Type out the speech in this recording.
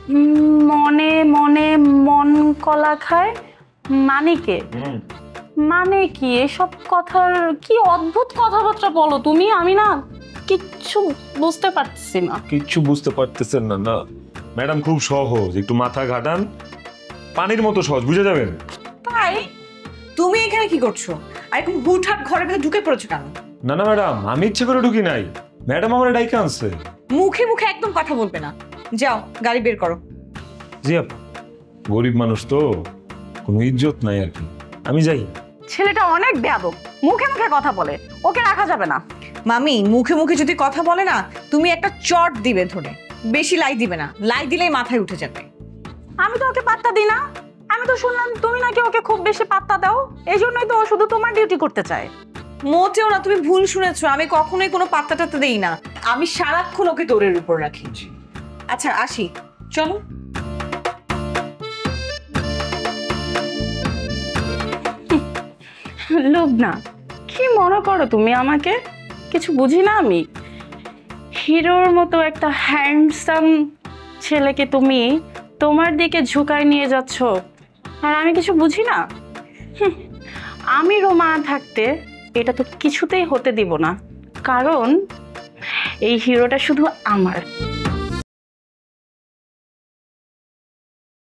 মনে মনে মন কলা খায় মানে কে? মানে কি এসব কথার কি অদ্ভুত কথাবার্তা বলো তুমি? আমি না কিচ্ছু বুঝতে পারছি না। কিচ্ছু বুঝতে পারতেছেন না? না ম্যাডাম, খুব সহজ, একটু মাথা ঘাটান, পানির মতো সহজ, বুঝে যাবেন। তাই তুমি এখানে কি করছো? আর এরকম হুটহাট ঘরের ভেতরে ঢুকে পড়েছো কেন? না না ম্যাডাম, আমি ইচ্ছে করে ঢুকি নাই, ম্যাডাম আমার ডাইকে আনছে। মুখে মুখে একদম কথা বলবে না। যাও গাড়ি বের করো। জি আপা, গরিব মানুষ তো, কোনো ইজ্জত নাই আর কি, আমি যাই। ছেলেটা অনেক বেয়াদব, মুখে মুখে কথা বলে, ওকে রাখা যাবে না। মামি মুখে মুখে যদি কথা বলে না, তুমি একটা চট দিবে ধরে, বেশি লাই দিবে না, লাই দিলেই মাথায় উঠে যাবে। আমি তো ওকে পাত্তা দিই না। আমি তো শুনলাম তুমি নাকি ওকে খুব বেশি পাত্তা দাও, এই জন্যই তো ও শুধু তোমার ডিউটি করতে চায়। মোটেও না, তুমি ভুল শুনেছো, আমি কখনোই কোনো পাত্তা টাত্তা দেই না, আমি সারাক্ষণ ওকে দৌড়ের উপর রাখি। আচ্ছা আসি, চলো। লুবনা, কি মনে করো তুমি আমাকে? কিছু বুঝি না আমি? হিরোর মতো একটা হ্যান্ডসাম ছেলেকে তুমি তোমার দিকে ঝুঁকায় নিয়ে যাচ্ছ, আর আমি কিছু বুঝি না? আমি রোমা থাকতে এটা তো কিছুতেই হতে দিব না, কারণ এই হিরোটা শুধু আমার।